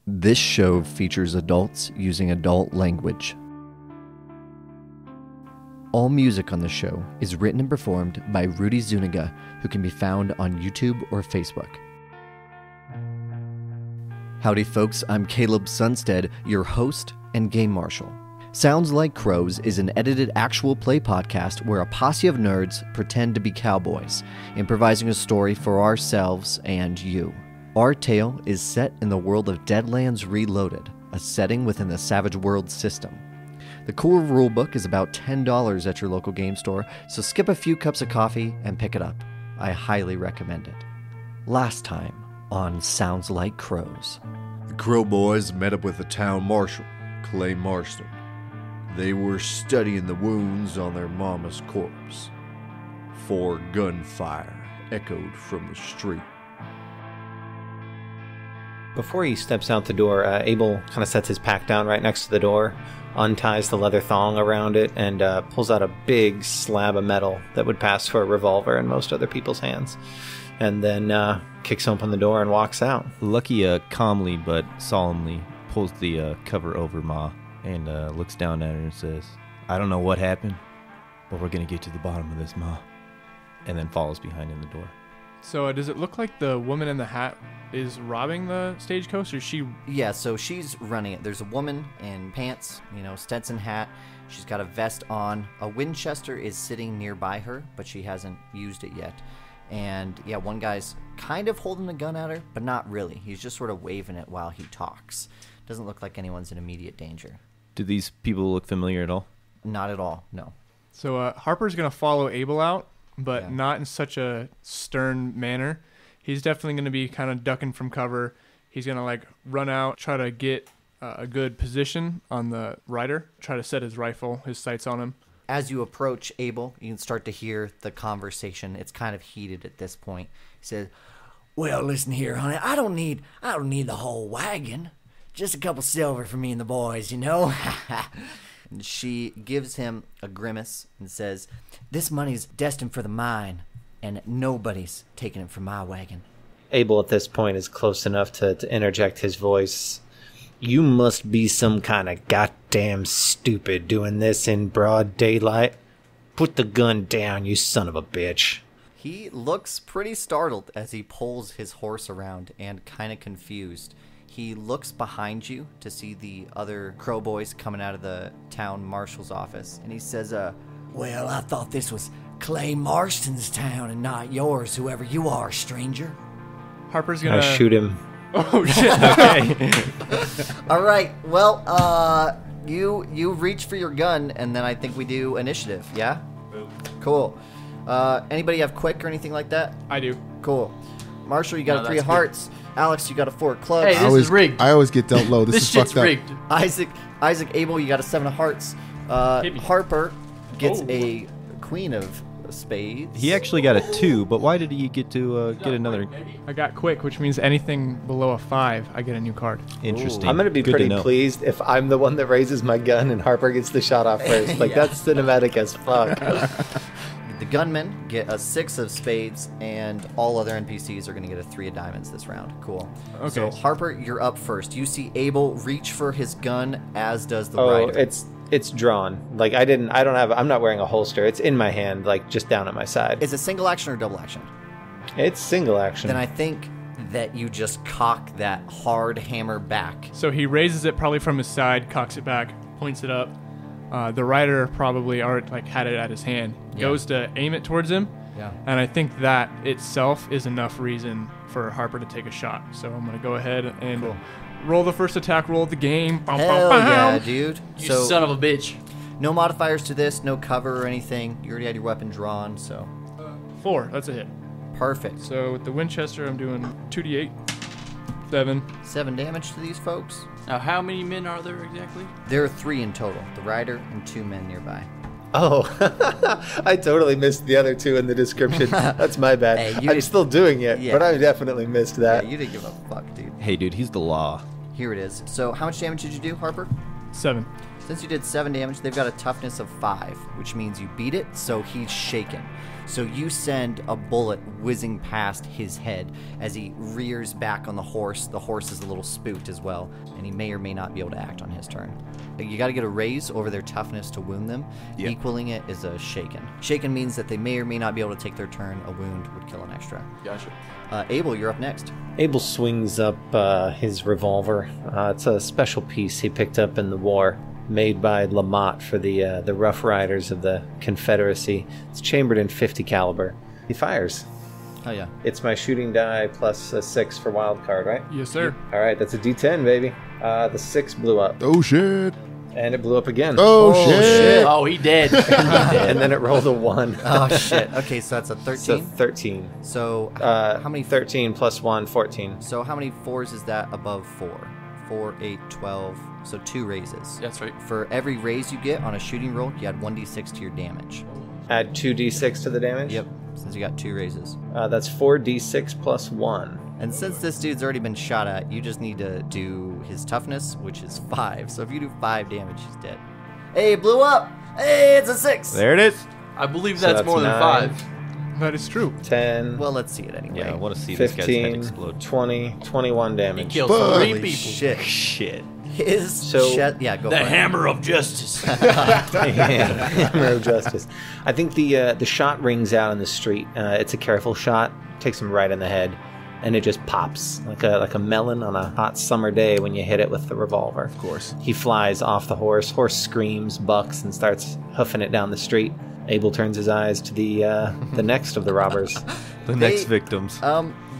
This show features adults using adult language. All music on the show is written and performed by Rudy Zuniga, who can be found on YouTube or Facebook. Howdy folks, I'm Caleb Sunstead, your host and game marshal. Sounds Like Crows is an edited actual play podcast where a posse of nerds pretend to be cowboys, improvising a story for ourselves and you. Our tale is set in the world of Deadlands Reloaded, a setting within the Savage Worlds system. The core rulebook is about $10 at your local game store, so skip a few cups of coffee and pick it up. I highly recommend it. Last time on Sounds Like Crows. The Crow boys met up with the town marshal, Clay Marston. They were studying the wounds on their mama's corpse. 4 gunfire echoed from the street. Before he steps out the door, Abel kind of sets his pack down right next to the door, unties the leather thong around it, and pulls out a big slab of metal that would pass for a revolver in most other people's hands. And then kicks open the door and walks out. Lucky calmly but solemnly pulls the cover over Ma and looks down at her and says, "I don't know what happened, but we're going to get to the bottom of this, Ma." And then follows behind in the door. So does it look like the woman in the hat is robbing the stagecoach, or she... Yeah, so she's running it. There's a woman in pants, Stetson hat. She's got a vest on. A Winchester is sitting nearby her, but she hasn't used it yet. And yeah, one guy's kind of holding the gun at her, but not really. He's just sort of waving it while he talks. Doesn't look like anyone's in immediate danger. Do these people look familiar at all? Not at all, no. So Harper's going to follow Abel out, but not in such a stern manner. He's definitely going to be kind of ducking from cover. He's going to run out, try to get a good position on the rider, try to set his rifle, his sights on him. As you approach Abel, you can start to hear the conversation. It's kind of heated at this point. He says, "Well, listen here, honey. I don't need the whole wagon. Just a couple silver for me and the boys, And she gives him a grimace and says, "This money's destined for the mine, and nobody's taking it from my wagon." Abel at this point is close enough to interject his voice. "You must be some kind of goddamn stupid doing this in broad daylight. Put the gun down, you son of a bitch." He looks pretty startled as he pulls his horse around and kind of confused. He looks behind you to see the other Crow boys coming out of the town marshal's office, and he says, "Well, I thought this was Clay Marston's town and not yours, whoever you are, stranger." Harper's going to... I shoot him. Oh, shit. Okay. All right, well, you reach for your gun, and then I think we do initiative, yeah? Cool. Anybody have quick or anything like that? I do. Cool. Marshall, you got a 3 of hearts. Alex, you got a 4 of clubs. Hey, this is rigged. I always get dealt low. This is shit's fucked up. rigged. Isaac Abel, you got a 7 of hearts. Harper gets a queen of spades. He actually got a 2, but why did he get to get another? I got quick, which means anything below a 5, I get a new card. Interesting. I'm going to be Good pretty know. pleased if I'm the one that raises my gun and Harper gets the shot off first. That's cinematic as fuck. The gunmen get a 6 of spades, and all other NPCs are going to get a 3 of diamonds this round. Cool. Okay. So, Harper, you're up first. You see Abel reach for his gun, as does the rider. It's drawn. I'm not wearing a holster. It's in my hand, just down at my side. Is it single action or double action? It's single action. Then I think that you just cock that hard hammer back. So he raises it probably from his side, cocks it back, points it up. The rider probably had it at his hand, goes to aim it towards him, and I think that itself is enough reason for Harper to take a shot. So I'm going to go ahead and roll the first attack roll of the game. Hell yeah, dude. You son of a bitch. No modifiers to this, no cover or anything. You already had your weapon drawn, so. 4, that's a hit. Perfect. So with the Winchester, I'm doing 2d8. 7. 7 damage to these folks. Now, how many men are there exactly? There are 3 in total. The rider and 2 men nearby. Oh, I totally missed the other 2 in the description. That's my bad. Hey, I'm still doing it, but I definitely missed that. Yeah, you didn't give a fuck, dude. Hey, dude, he's the law. Here it is. So how much damage did you do, Harper? 7. Since you did 7 damage, they've got a toughness of 5, which means you beat it, so he's shaken. So you send a bullet whizzing past his head as he rears back on the horse. The horse is a little spooked as well, and he may or may not be able to act on his turn. You got to get a raise over their toughness to wound them. Yep. Equaling it is a shaken. Shaken means that they may or may not be able to take their turn. A wound would kill an extra. Gotcha. Abel, you're up next. Abel swings up his revolver. It's a special piece he picked up in the war, made by Lamont for the Rough Riders of the Confederacy. It's chambered in .50 caliber. He fires. Oh, yeah. It's my shooting die plus a 6 for wild card, right? Yes, sir. All right, that's a D10, baby. The 6 blew up, Oh shit! and it blew up again. Oh, shit! Oh, he dead. And then it rolled a 1. Oh, shit. Okay, so that's a 13. So 13. So how many 13 plus 1, 14. So how many 4s is that above 4? 4, 8, 12. So 2 raises. That's right. For every raise you get on a shooting roll, you add 1d6 to your damage. Add 2d6 to the damage? Yep, since you got 2 raises. That's 4d6 plus 1. And since this dude's already been shot at, you just need to do his toughness, which is 5. So if you do 5 damage, he's dead. Hey, it blew up! Hey, it's a 6! There it is. I believe So that's that's more than 9. 5. That is true. 10, Well, let's see it anyway. Yeah, I want to see this guy's head 15, explode. 20, 21 He damage. killed Holy 3 people. shit. Shit. His So- yeah, go The for it. hammer of justice. Hammer of justice. I think the shot rings out in the street. It's a careful shot. Takes him right in the head, and it just pops like a melon on a hot summer day when you hit it with the revolver. Of course. He flies off the horse. Horse screams, bucks, and starts hoofing it down the street. Abel turns his eyes to the next of the robbers. The next victims.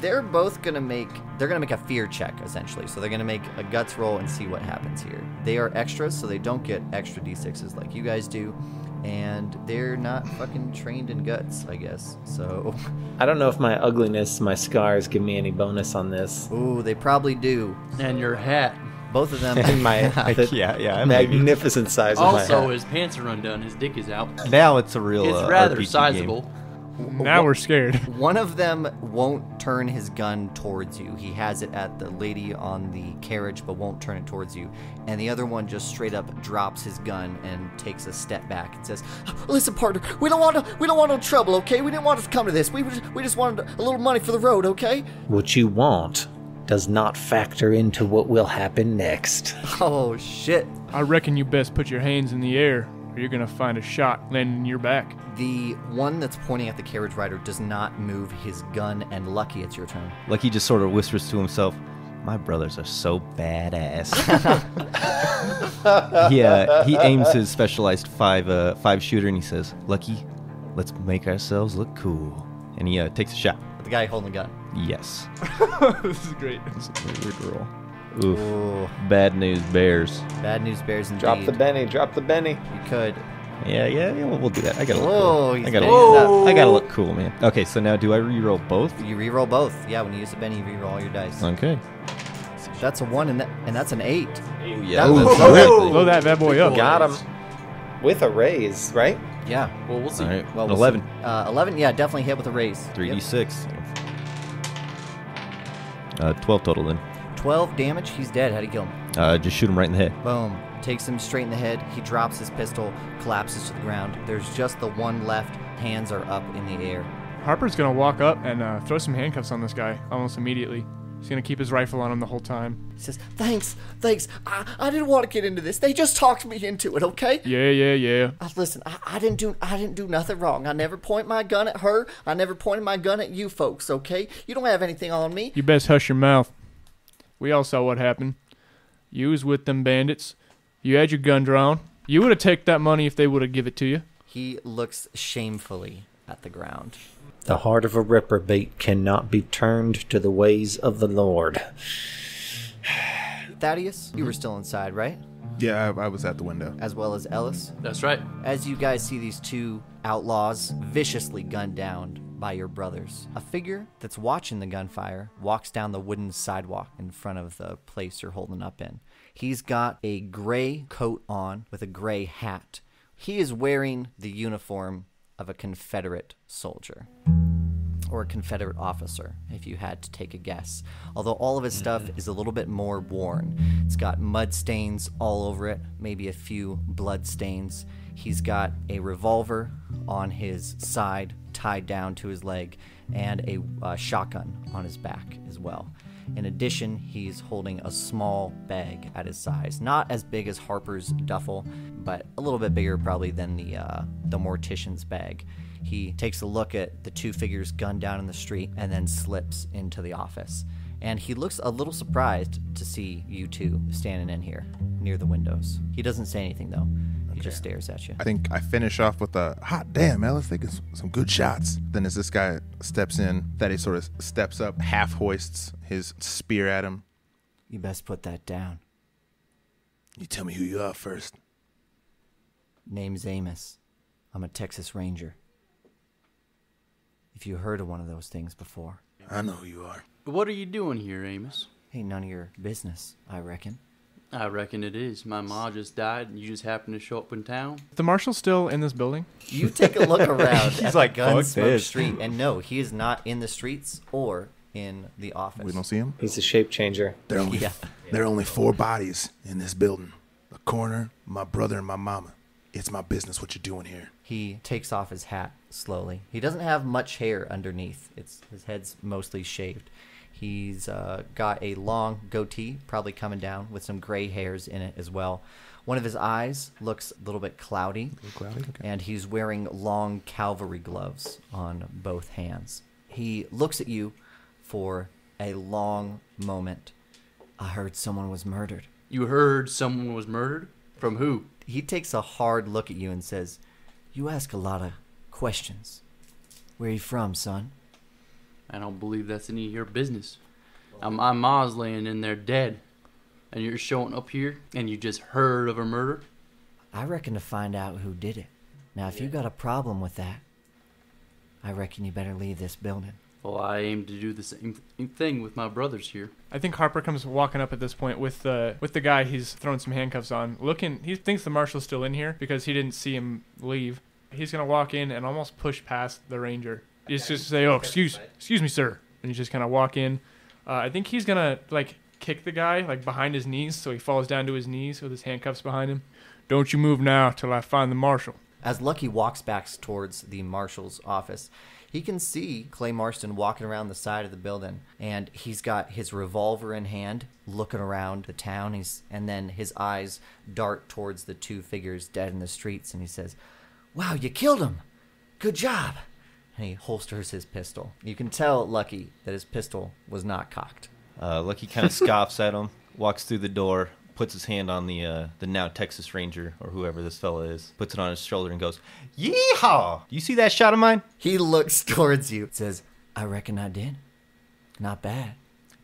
They're both gonna make a fear check essentially. So they're gonna make a guts roll and see what happens here. They are extras, so they don't get extra d6s like you guys do, and they're not fucking trained in guts, I guess. So, I don't know if my ugliness, my scars, give me any bonus on this. ooh, they probably do. And your hat. Both of them. And my the yeah, maybe. magnificent size of my Also, hat. his pants are undone. His dick is out. Now it's a real It's rather RPG sizable. game. Now we're scared. One of them won't turn his gun towards you. He has it at the lady on the carriage, but won't turn it towards you. And the other one just straight up drops his gun and takes a step back and says, "Listen, partner, we don't want no trouble, okay? We didn't want to come to this. We just wanted a little money for the road, okay?" What you want does not factor into what will happen next. Oh shit! I reckon you best put your hands in the air, or you're gonna find a shot landing in your back. The one that's pointing at the carriage rider does not move his gun, and Lucky, it's your turn. Like he just sort of whispers to himself, "My brothers are so badass." He aims his specialized five shooter and he says, "Lucky, let's make ourselves look cool." And he takes a shot. The guy holding the gun. Yes. This is great. It's a weird roll. Oof. Ooh, Bad news bears. bad news bears indeed. Drop the Benny, drop the Benny. You could. Yeah, we'll do that. I gotta look Whoa, cool. he's I gotta, doing it up. I gotta look cool, man. Okay, so now do I re-roll both? You reroll both. Yeah, when you use the Benny, you reroll all your dice. Okay. That's a 1 and that's an 8. Oh, yeah. That was- Blow that bad boy up. Got him. With a raise, right? Yeah. Well, we'll see. All right. Well, we'll 11. see. 11, yeah, definitely hit with a raise. 3d6. 12 total then. 12 damage. He's dead. How'd he kill him? Just shoot him right in the head. Boom. Takes him straight in the head. He drops his pistol, collapses to the ground. There's just the one left. Hands are up in the air. Harper's gonna walk up and throw some handcuffs on this guy almost immediately. He's gonna keep his rifle on him the whole time. He says, thanks. I didn't want to get into this. They just talked me into it, okay? Yeah. Listen, I didn't do nothing wrong. I never point my gun at her. I never pointed my gun at you folks, okay? You don't have anything on me. You best hush your mouth. We all saw what happened. You was with them bandits. You had your gun drawn. You would have taken that money if they would have give it to you. He looks shamefully at the ground. The heart of a reprobate cannot be turned to the ways of the Lord. Thaddeus, you were still inside, right? Yeah, I was at the window. As well as Ellis. That's right. As you guys see these two outlaws viciously gunned down by your brothers, a figure that's watching the gunfire walks down the wooden sidewalk in front of the place you're holding up in. He's got a gray coat on with a gray hat. He is wearing the uniform of a Confederate soldier. or a Confederate officer, if you had to take a guess. Although all of his stuff is a little bit more worn. It's got mud stains all over it, maybe a few blood stains. He's got a revolver on his side, tied down to his leg, and a shotgun on his back as well. In addition, he's holding a small bag at his size. Not as big as Harper's duffel, but a little bit bigger probably than the mortician's bag. He takes a look at the two figures gunned down in the street and then slips into the office. And he looks a little surprised to see you two standing in here near the windows. He doesn't say anything, though. He just stares at you. I think I finish off with a hot damn, man, let's take some good shots. Then as this guy steps in, Thaddeus sort of steps up, half hoists his spear at him. You best put that down. You tell me who you are first. Name's Amos. I'm a Texas Ranger. If you heard of one of those things before. I know who you are. What are you doing here, Amos? Ain't none of your business, I reckon. I reckon it is. My ma just died, and you just happened to show up in town. The marshal's still in this building? You take a look around at like, the "Fuck Gunsmoke this." Street, and no, he is not in the streets or in the office. We don't see him? He's a shape changer. There are only 4 bodies in this building. The coroner, my brother, and my mama. It's my business what you're doing here. He takes off his hat slowly. He doesn't have much hair underneath. His head's mostly shaved. He's got a long goatee, probably coming down, with some gray hairs in it as well. One of his eyes looks a little bit cloudy, Okay. and he's wearing long cavalry gloves on both hands. He looks at you for a long moment. I heard someone was murdered. You heard someone was murdered? From who? He takes a hard look at you and says, you ask a lot of questions. Where you from, son? I don't believe that's any of your business. My ma's laying in there dead, and you're showing up here, and you just heard of a murder? I reckon to find out who did it. Now, if you got a problem with that, I reckon you better leave this building. Well, I aim to do the same thing with my brothers here. I think Harper comes walking up at this point with the guy he's thrown some handcuffs on. He thinks the marshal's still in here because he didn't see him leave. He's going to walk in and almost push past the ranger. He's just say, "Oh, excuse me, sir." And he's just kind of walk in. I think he's going to, kick the guy, behind his knees, so he falls down to his knees with his handcuffs behind him. "Don't you move now till I find the marshal." As Lucky walks back towards the marshal's office, he can see Clay Marston walking around the side of the building, and he's got his revolver in hand, looking around the town. And then his eyes dart towards the two figures dead in the streets, and he says, "Wow, you killed him! Good job!" And he holsters his pistol. You can tell Lucky that his pistol was not cocked. Lucky kind of scoffs at him, walks through the door, puts his hand on the now Texas Ranger, or whoever this fella is, puts it on his shoulder and goes, "Yeehaw! You see that shot of mine?" He looks towards you, says, "I reckon I did. Not bad.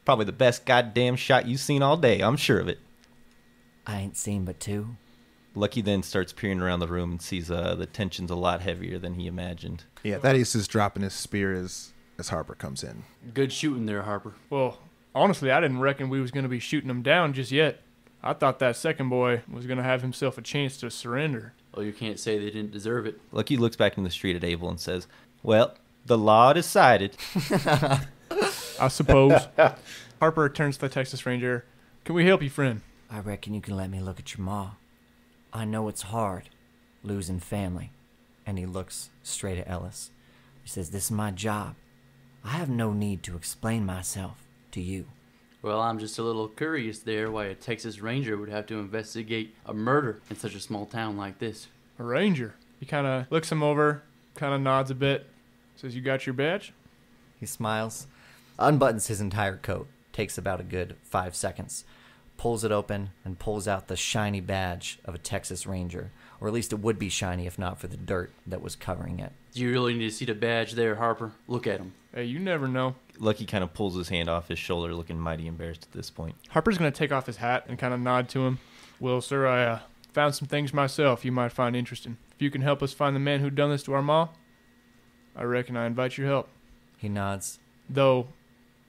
Probably the best goddamn shot you've seen all day, I'm sure of it. I ain't seen but 2. Lucky then starts peering around the room and sees the tension's a lot heavier than he imagined. Yeah, Thaddeus is dropping his spear as Harper comes in. Good shooting there, Harper. Well, honestly, I didn't reckon we was going to be shooting him down just yet. I thought that second boy was going to have himself a chance to surrender. Well, you can't say they didn't deserve it. Lucky looks back in the street at Abel and says, "Well, the law decided." I suppose. Harper turns to the Texas Ranger. "Can we help you, friend?" I reckon you can let me look at your ma. I know it's hard, losing family." And he looks straight at Ellis. He says, "This is my job. I have no need to explain myself to you." Well, I'm just a little curious there why a Texas Ranger would have to investigate a murder in such a small town like this. "A ranger." He kind of looks him over, kind of nods a bit, says, "You got your badge?" He smiles, unbuttons his entire coat, takes about a good 5 seconds, pulls it open, and pulls out the shiny badge of a Texas Ranger. Or at least it would be shiny if not for the dirt that was covering it. Do you really need to see the badge there, Harper? Look at him. Hey, you never know. Lucky kind of pulls his hand off his shoulder, looking mighty embarrassed at this point. Harper's going to take off his hat and kind of nod to him. "Well, sir, I found some things myself you might find interesting. If you can help us find the man who done this to our ma, I reckon I invite your help. He nods. Though,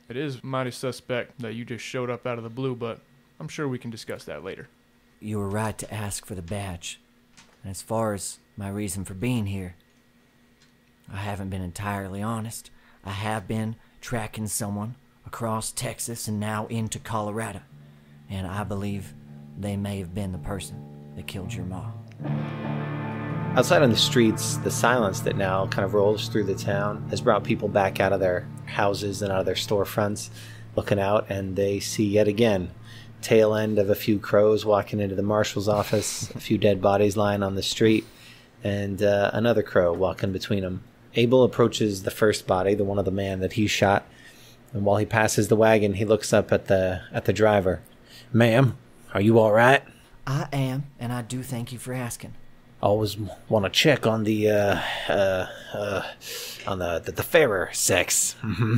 it is mighty suspect that you just showed up out of the blue, but I'm sure we can discuss that later." You were right to ask for the badge. And as far as my reason for being here, I haven't been entirely honest. I have been tracking someone across Texas and now into Colorado, and I believe they may have been the person that killed your ma. Outside on the streets, the silence that now kind of rolls through the town has brought people back out of their houses and out of their storefronts, looking out, and they see yet again tail end of a few crows walking into the marshal's office, a few dead bodies lying on the street, and another crow walking between them. Abel approaches the first body, the one of the man that he shot, and while he passes the wagon, he looks up at the driver. "Ma'am, are you all right?" I am, and I do thank you for asking. Always want to check on the fairer sex. Mm-hmm.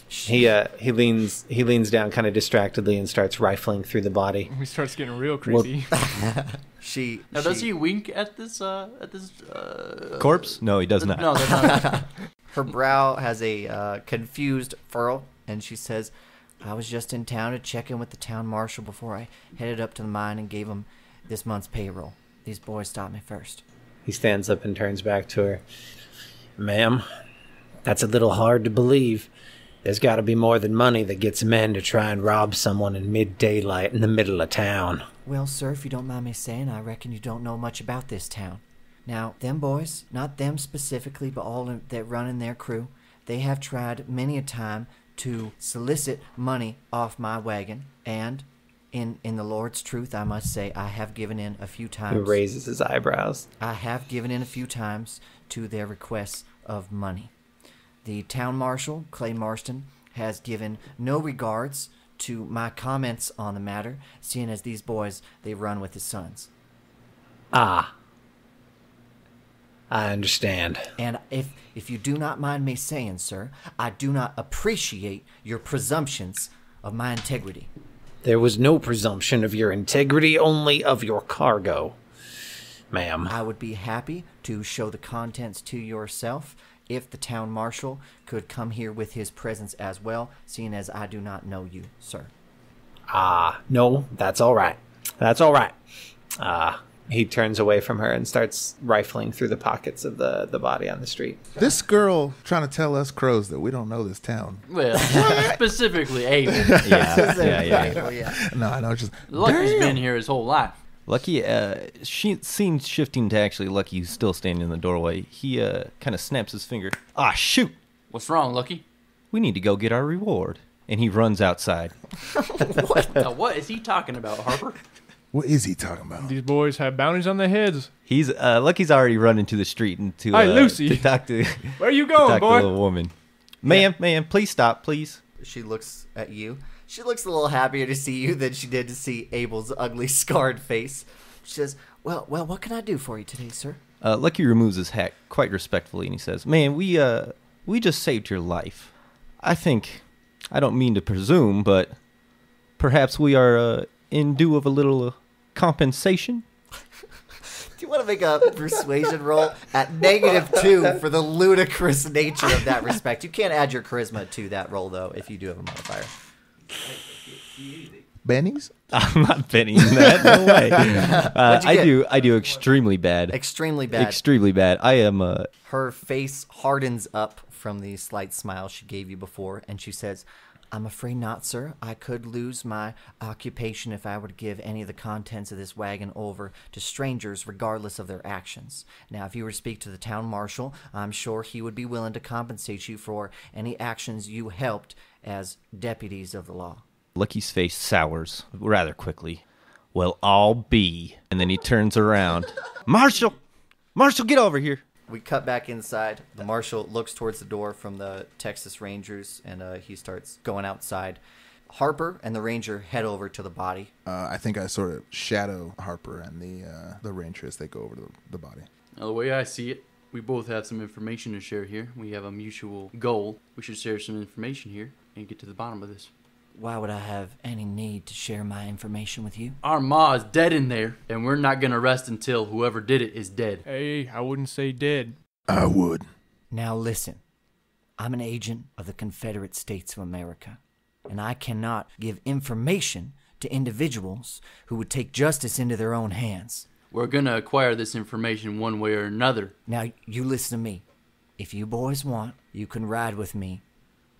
He leans down kind of distractedly and starts rifling through the body. He starts getting real creepy. Does he wink at this corpse? No, he does not. No, that's not. Her brow has a confused furrow, and she says, I was just in town to check in with the town marshal before I headed up to the mine and gave him this month's payroll. These boys stopped me first. He stands up and turns back to her. "Ma'am, that's a little hard to believe. There's got to be more than money that gets men to try and rob someone in mid-daylight in the middle of town." Well, sir, if you don't mind me saying, I reckon you don't know much about this town. Now, them boys, not them specifically, but all that run in their crew, they have tried many a time to solicit money off my wagon, and in the Lord's truth, I must say, I have given in a few times. He raises his eyebrows. I have given in a few times to their requests of money. The town marshal, Clay Marston, has given no regards to my comments on the matter, seeing as these boys, they run with his sons. Ah. I understand. And if you do not mind me saying, sir, I do not appreciate your presumptions of my integrity. There was no presumption of your integrity, only of your cargo, ma'am. I would be happy to show the contents to yourself if the town marshal could come here with his presence as well, seeing as I do not know you, sir. No, that's all right. That's all right. He turns away from her and starts rifling through the pockets of the body on the street. This girl trying to tell us crows that we don't know this town. Well, specifically Abel. Yeah. No, I know. Just Lucky's been here his whole life. Lucky, scene shifting to actually Lucky, who's still standing in the doorway. He kind of snaps his finger. Ah, shoot! What's wrong, Lucky? We need to go get our reward. And he runs outside. What is he talking about, Harper? What is he talking about? These boys have bounties on their heads. He's Lucky's already run into the street and to Hi, Lucy. to talk to Where you going, boy? To the little woman. Ma'am, please stop, please. She looks at you. She looks a little happier to see you than she did to see Abel's ugly, scarred face. She says, well, what can I do for you today, sir? Lucky removes his hat quite respectfully, and he says, "Man, we just saved your life. I think, I don't mean to presume, but perhaps we are in due of a little compensation." Do you want to make a persuasion roll at -2 for the ludicrous nature of that respect? You can't add your charisma to that roll, though, if you do have a modifier. Benny's? I'm not betting that. No way. I do extremely bad. Extremely bad. Extremely bad. I am. Her face hardens up from the slight smile she gave you before, and she says, I'm afraid not, sir. I could lose my occupation if I were to give any of the contents of this wagon over to strangers, regardless of their actions. Now, if you were to speak to the town marshal, I'm sure he would be willing to compensate you for any actions you helped as deputies of the law. Lucky's face sours rather quickly. Well, I'll be. And then he turns around. Marshal, get over here. We cut back inside. The marshal looks towards the door from the Texas Rangers, and he starts going outside. Harper and the ranger head over to the body. I think I sort of shadow Harper and the ranger as they go over to the body. Now, the way I see it, we both have some information to share here. We have a mutual goal. We should share some information here and get to the bottom of this. Why would I have any need to share my information with you? Our ma is dead in there, and we're not going to rest until whoever did it is dead. Hey, I wouldn't say dead. I would. Now listen, I'm an agent of the Confederate States of America, and I cannot give information to individuals who would take justice into their own hands. We're going to acquire this information one way or another. Now, you listen to me. If you boys want, you can ride with me,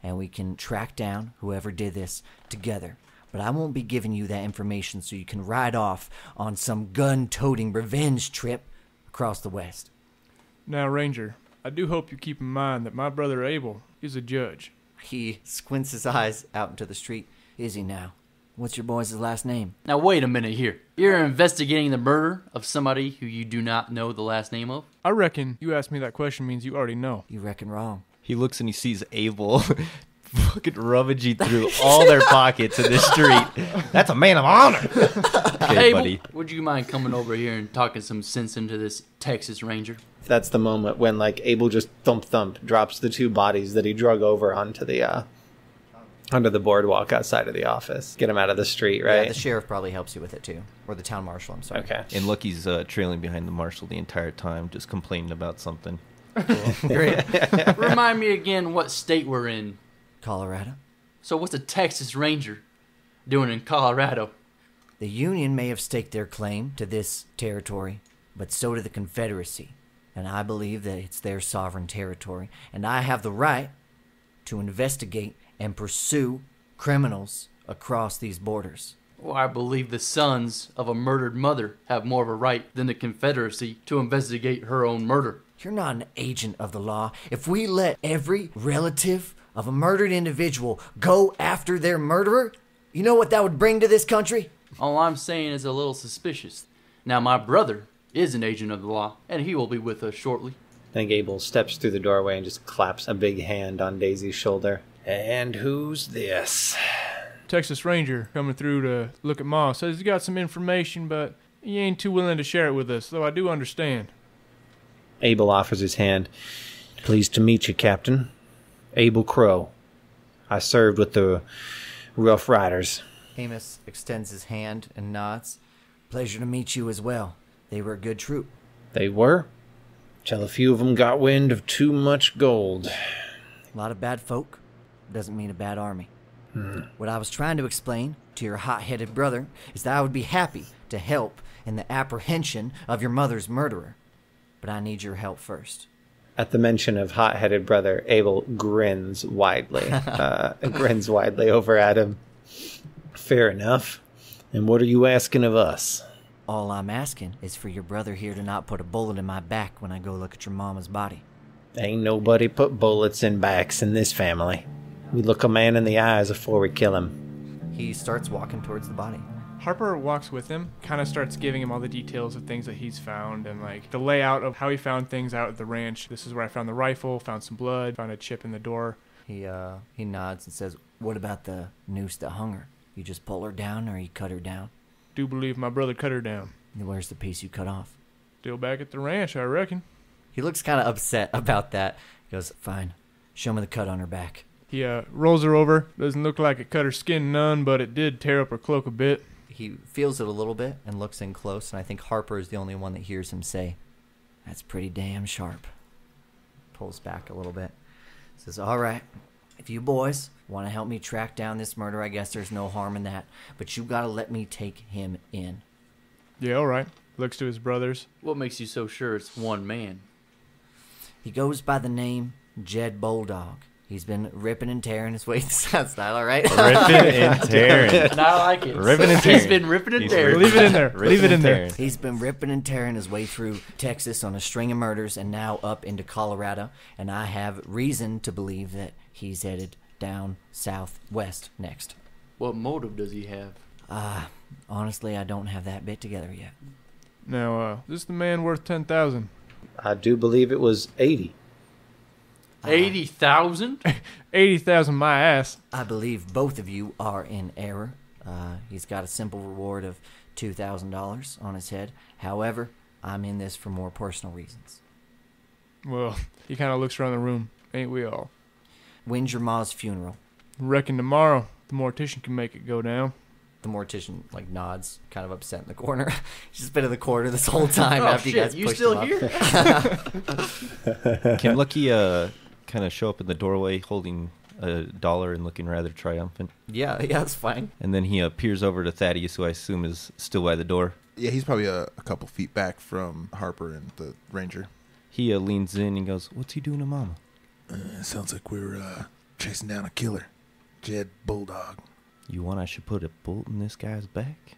and we can track down whoever did this together. But I won't be giving you that information so you can ride off on some gun-toting revenge trip across the West. Now, Ranger, I do hope you keep in mind that my brother Abel is a judge. He squints his eyes out into the street. Is he now? What's your boys' last name? Now wait a minute here. You're investigating the murder of somebody who you do not know the last name of? I reckon you asked me that question means you already know. You reckon wrong. He looks and he sees Abel fucking rummaging through all their pockets in the street. That's a man of honor. Okay, Abel, buddy. would you mind coming over here and talking some sense into this Texas Ranger? That's the moment when, like, Abel just thump drops the 2 bodies that he drug over onto the boardwalk outside of the office. Get him out of the street, right? Yeah, the sheriff probably helps you with it too. Or the town marshal, I'm sorry. Okay. And Lucky's trailing behind the marshal the entire time, just complaining about something. Great. Remind me again what state we're in. Colorado. So what's a Texas Ranger doing in Colorado? The Union may have staked their claim to this territory, but so did the Confederacy. And I believe that it's their sovereign territory. And I have the right to investigate and pursue criminals across these borders. Well, I believe the sons of a murdered mother have more of a right than the Confederacy to investigate her own murder. You're not an agent of the law. If we let every relative of a murdered individual go after their murderer, you know what that would bring to this country? All I'm saying is a little suspicious. Now, my brother is an agent of the law, and he will be with us shortly. I think Abel steps through the doorway and just claps a big hand on Daisy's shoulder. And who's this? Texas Ranger coming through to look at Ma. Says he's got some information, but he ain't too willing to share it with us, though I do understand. Abel offers his hand. Pleased to meet you, Captain. Abel Crowe. I served with the Rough Riders. Amos extends his hand and nods. Pleasure to meet you as well. They were a good troop. They were? Till a few of them got wind of too much gold. A lot of bad folk doesn't mean a bad army. What I was trying to explain to your hot-headed brother is that I would be happy to help in the apprehension of your mother's murderer. But I need your help first. At the mention of hot-headed brother, Abel grins widely. Grins widely over at him. Fair enough. And what are you asking of us? All I'm asking is for your brother here to not put a bullet in my back when I go look at your mama's body. Ain't nobody put bullets in backs in this family. We look a man in the eyes before we kill him. He starts walking towards the body. Harper walks with him, kind of starts giving him all the details of things that he's found and like the layout of how he found things out at the ranch. This is where I found the rifle, found some blood, found a chip in the door. He nods and says, "What about the noose that hung her? You just pull her down or you cut her down?" Do believe my brother cut her down. And where's the piece you cut off? Still back at the ranch, I reckon. He looks kind of upset about that. He goes, "Fine, show me the cut on her back." He rolls her over. Doesn't look like it cut her skin none, but it did tear up her cloak a bit. He feels it a little bit and looks in close, and I think Harper is the only one that hears him say, "That's pretty damn sharp." Pulls back a little bit. Says, "All right, if you boys want to help me track down this murder, I guess there's no harm in that. But you got to let me take him in." Yeah, all right. Looks to his brothers. What makes you so sure it's one man? He goes by the name Jed Bulldog. He's been ripping and tearing his way through South Style, all right? Ripping and tearing. And I like it. Ripping and tearing. He's been ripping and tearing. Leave it in there. Leave it in there. He's been ripping and tearing his way through Texas on a string of murders and now up into Colorado. And I have reason to believe that he's headed down southwest next. What motive does he have? Honestly, I don't have that bit together yet. Now, is this the man worth 10,000? I do believe it was 80. 80,000? 80,000 my ass. I believe both of you are in error. He's got a simple reward of $2,000 on his head. However, I'm in this for more personal reasons. Well, he kind of looks around the room. Ain't we all? When's your ma's funeral? Reckon tomorrow the mortician can make it go down. The mortician nods, kind of upset in the corner. He's just been in the corner this whole time Oh, after shit, you guys you pushed still him up. here? Can Lucky kind of show up in the doorway holding $1 and looking rather triumphant? Yeah, that's fine. And then he peers over to Thaddeus, who I assume is still by the door. Yeah, he's probably a couple feet back from Harper and the ranger. He leans in and goes, "What's he doing to Mama?" Sounds like we're chasing down a killer. Jed Bulldog. You want I should put a bolt in this guy's back?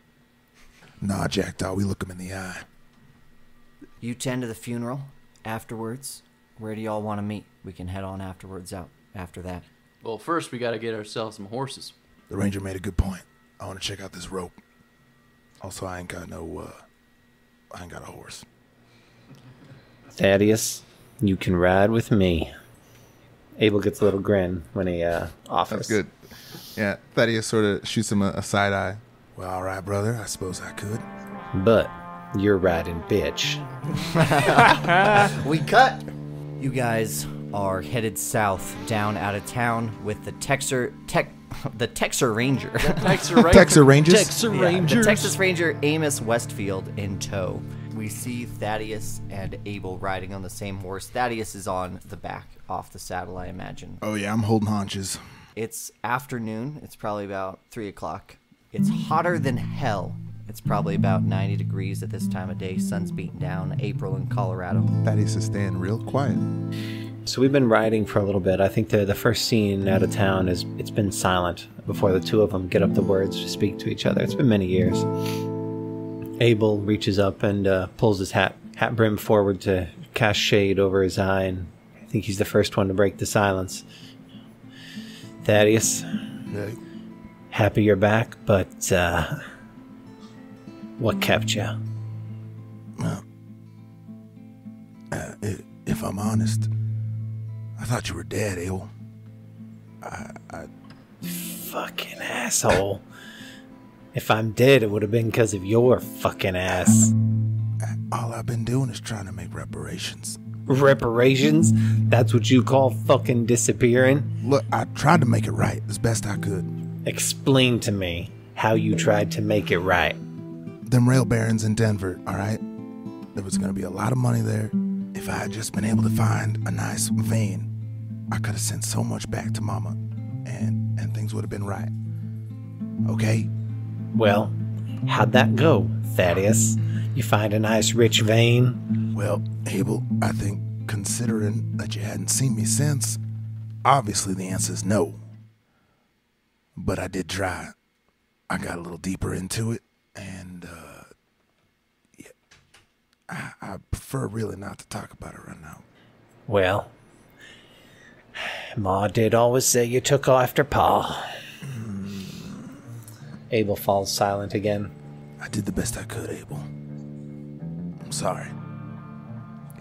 Nah, Jackdaw, we look him in the eye. You tend to the funeral. Afterwards, where do y'all want to meet? We can head on afterwards out after that. Well, first we got to get ourselves some horses. The ranger made a good point. I want to check out this rope. Also, I ain't got a horse. Thaddeus, you can ride with me. Abel gets a little grin when he offers. That's good. Yeah, Thaddeus sort of shoots him a side eye. Well, all right, brother. I suppose I could. But you're riding, bitch. We cut. You guys are headed south, down out of town with the Texas Ranger. Texas Rangers? The Texas Ranger Amos Westfield in tow. We see Thaddeus and Abel riding on the same horse. Thaddeus is on the back, off the saddle, I imagine. Oh, yeah, I'm holding haunches. It's afternoon. It's probably about 3 o'clock. It's hotter than hell. It's probably about 90 degrees at this time of day. Sun's beating down. April in Colorado. Thaddeus is staying real quiet. So we've been riding for a little bit. I think the first scene out of town it's been silent before the two of them get up the words to speak to each other. It's been many years. Abel reaches up and pulls his hat brim forward to cast shade over his eye, and I think he's the first one to break the silence. Thaddeus, happy you're back, but what kept you? Well, if I'm honest, I thought you were dead, Abel. Fucking asshole. If I'm dead, it would have been because of your fucking ass. All I've been doing is trying to make reparations. Reparations? That's what you call fucking disappearing? Look, I tried to make it right as best I could. Explain to me how you tried to make it right. Them rail barons in Denver, all right? There was going to be a lot of money there. If I had just been able to find a nice vein, I could have sent so much back to Mama, and things would have been right. Okay? Well, how'd that go, Thaddeus? You find a nice rich vein? Well, Abel, I think considering that you hadn't seen me since, obviously the answer is no. But I did try. I got a little deeper into it, and yeah, I prefer really not to talk about it right now. Well, Ma did always say you took after Pa. Abel falls silent again. I did the best I could, Abel. I'm sorry.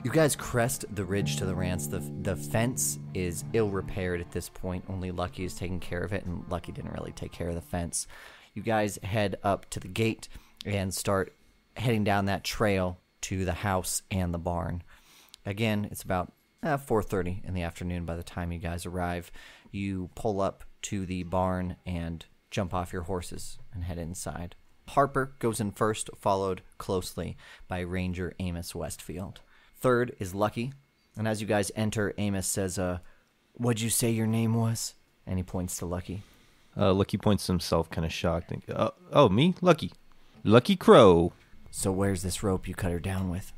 You guys crest the ridge to the ranch. The fence is ill-repaired at this point. Only Lucky is taking care of it, and Lucky didn't really take care of the fence. You guys head up to the gate and start heading down that trail to the house and the barn. Again, it's about 4:30 in the afternoon by the time you guys arrive. You pull up to the barn and jump off your horses and head inside. Harper goes in first, followed closely by Ranger Amos Westfield. Third is Lucky, and as you guys enter, Amos says, what'd you say your name was? And he points to Lucky. Lucky points to himself, kind of shocked. Oh, me? Lucky. Lucky Crowe. So where's this rope you cut her down with?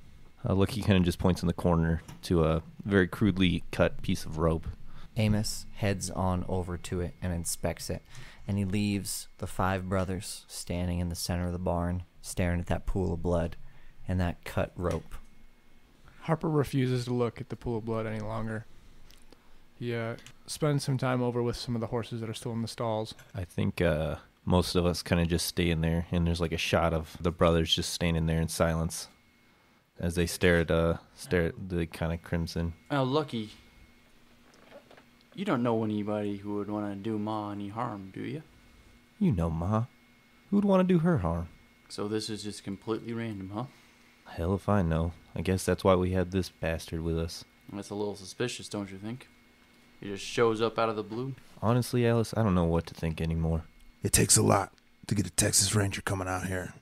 Lucky kind of just points in the corner to a very crudely cut piece of rope. Amos heads on over to it and inspects it, and he leaves the 5 brothers standing in the center of the barn, staring at that pool of blood and that cut rope. Harper refuses to look at the pool of blood any longer. He spends some time over with some of the horses that are still in the stalls. I think most of us kind of just stay in there, and there's like a shot of the brothers just standing there in silence as they stare at the kind of crimson. Oh, Lucky, you don't know anybody who would want to do Ma any harm, do you? You know Ma. Who would want to do her harm? So this is just completely random, huh? Hell if I know. I guess that's why we had this bastard with us. That's a little suspicious, don't you think? He just shows up out of the blue. Honestly, Alice, I don't know what to think anymore. It takes a lot to get a Texas Ranger coming out here.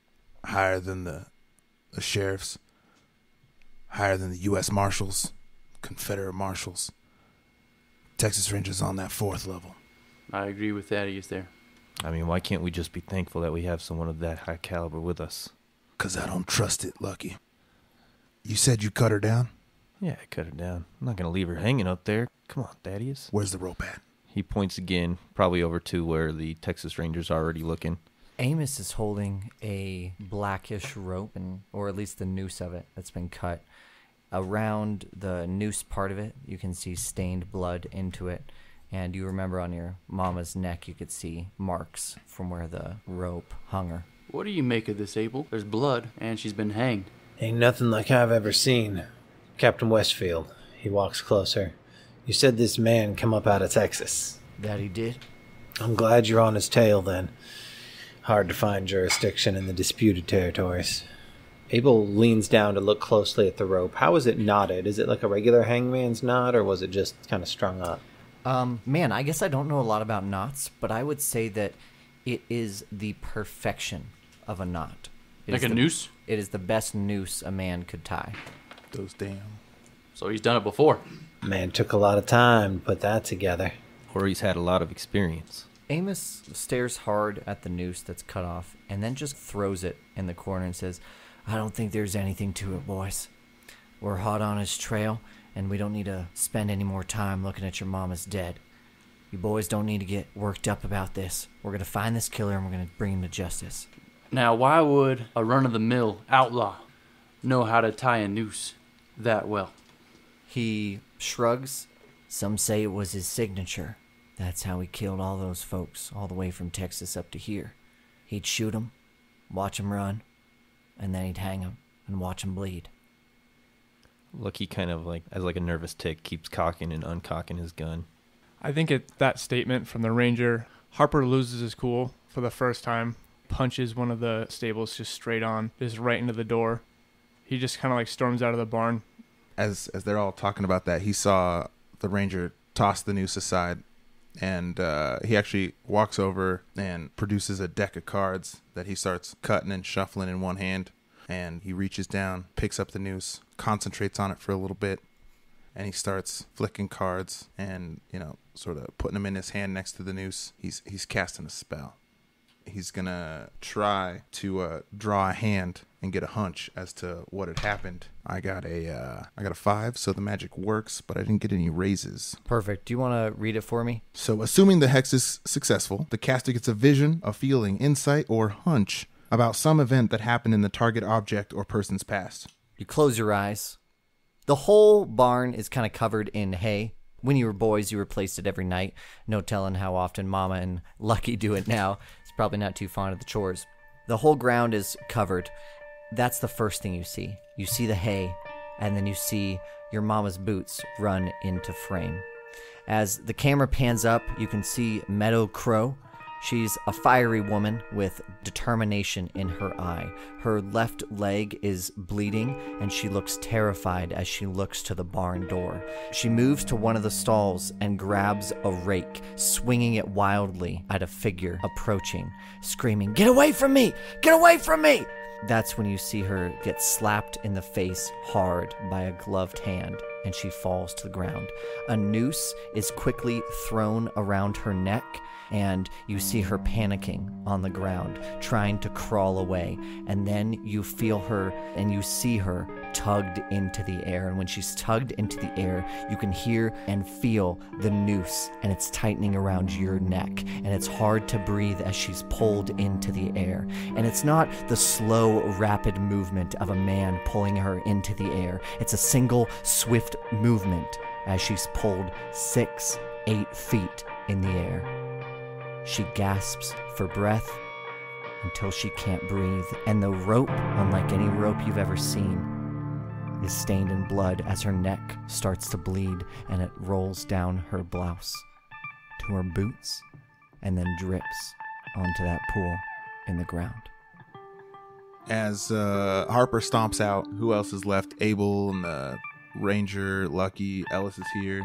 Higher than the sheriffs. Higher than the U.S. Marshals. Confederate Marshals. Texas Ranger's on that 4th level. I agree with Thaddeus there. I mean, why can't we just be thankful that we have someone of that high caliber with us? 'Cause I don't trust it, Lucky. You said you cut her down? Yeah, cut her down. I'm not going to leave her hanging up there. Come on, Thaddeus. Where's the rope at? He points again, probably over to where the Texas Rangers are already looking. Amos is holding a blackish rope, or at least the noose of it that's been cut. Around the noose part of it, you can see stained blood into it. And you remember on your mama's neck, you could see marks from where the rope hung her. What do you make of this, Abel? There's blood, and she's been hanged. Ain't nothing like I've ever seen. Captain Westfield, he walks closer. You said this man come up out of Texas. That he did? I'm glad you're on his tail, then. Hard to find jurisdiction in the disputed territories. Abel leans down to look closely at the rope. How is it knotted? Is it like a regular hangman's knot, or was it just kind of strung up? Man, I guess I don't know a lot about knots, but I would say that it is the perfection of a knot. Like a noose? It is the best noose a man could tie. Those damn. So he's done it before. Man, took a lot of time to put that together. Or he's had a lot of experience. Amos stares hard at the noose that's cut off and then just throws it in the corner and says, I don't think there's anything to it, boys. We're hot on his trail, and we don't need to spend any more time looking at your mama's dead. You boys don't need to get worked up about this. We're going to find this killer, and we're going to bring him to justice. Now, why would a run-of-the-mill outlaw know how to tie a noose that well? He shrugs. Some say it was his signature. That's how he killed all those folks, all the way from Texas up to here. He'd shoot them, watch them run, and then he'd hang them and watch them bleed. Lucky kind of like, as like a nervous tick, keeps cocking and uncocking his gun. I think that statement from the ranger, Harper loses his cool for the first time, punches one of the stables just straight on, just right into the door. He just kind of like storms out of the barn. As they're all talking about that, he saw the ranger toss the noose aside, and he actually walks over and produces a deck of cards that he starts cutting and shuffling in one hand. And he reaches down, picks up the noose, concentrates on it for a little bit, and he starts flicking cards and, sort of putting them in his hand next to the noose. He's casting a spell. He's going to try to draw a hand and get a hunch as to what had happened. I got a 5, so the magic works, but I didn't get any raises. Perfect. Do you want to read it for me? So assuming the hex is successful, the caster gets a vision, a feeling, insight, or hunch about some event that happened in the target object or person's past. You close your eyes. The whole barn is kind of covered in hay. When you were boys, you replaced it every night. No telling how often Mama and Lucky do it now. It's probably not too fond of the chores. The whole ground is covered. That's the first thing you see. You see the hay, and then you see your mama's boots run into frame. As the camera pans up, you can see Meadow Crowe. She's a fiery woman with determination in her eye. Her left leg is bleeding, and she looks terrified as she looks to the barn door. She moves to one of the stalls and grabs a rake, swinging it wildly at a figure approaching, screaming, "Get away from me! Get away from me!" That's when you see her get slapped in the face hard by a gloved hand, and she falls to the ground. A noose is quickly thrown around her neck, and you see her panicking on the ground, trying to crawl away. And then you feel her and you see her tugged into the air. And when she's tugged into the air, you can hear and feel the noose, and it's tightening around your neck. And it's hard to breathe as she's pulled into the air. And it's not the slow, rapid movement of a man pulling her into the air. It's a single, swift movement as she's pulled 6-8 feet in the air. She gasps for breath until she can't breathe, and the rope, unlike any rope you've ever seen, is stained in blood as her neck starts to bleed, and it rolls down her blouse to her boots and then drips onto that pool in the ground. As Harper stomps out, who else is left? Abel and the Ranger, Lucky, Ellis is here.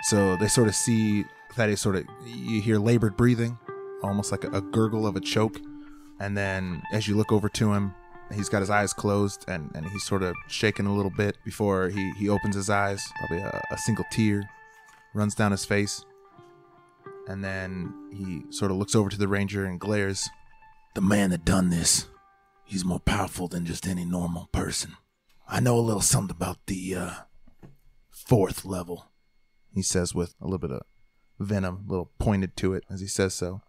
So they sort of see Thaddeus you hear labored breathing, almost like a gurgle of a choke. And then as you look over to him, he's got his eyes closed and he's sort of shaking a little bit before he opens his eyes. Probably a single tear runs down his face. And then he sort of looks over to the Ranger and glares. The man that done this, he's more powerful than just any normal person. I know a little something about the 4th level, he says with a little bit of venom, a little pointed to it as he says so.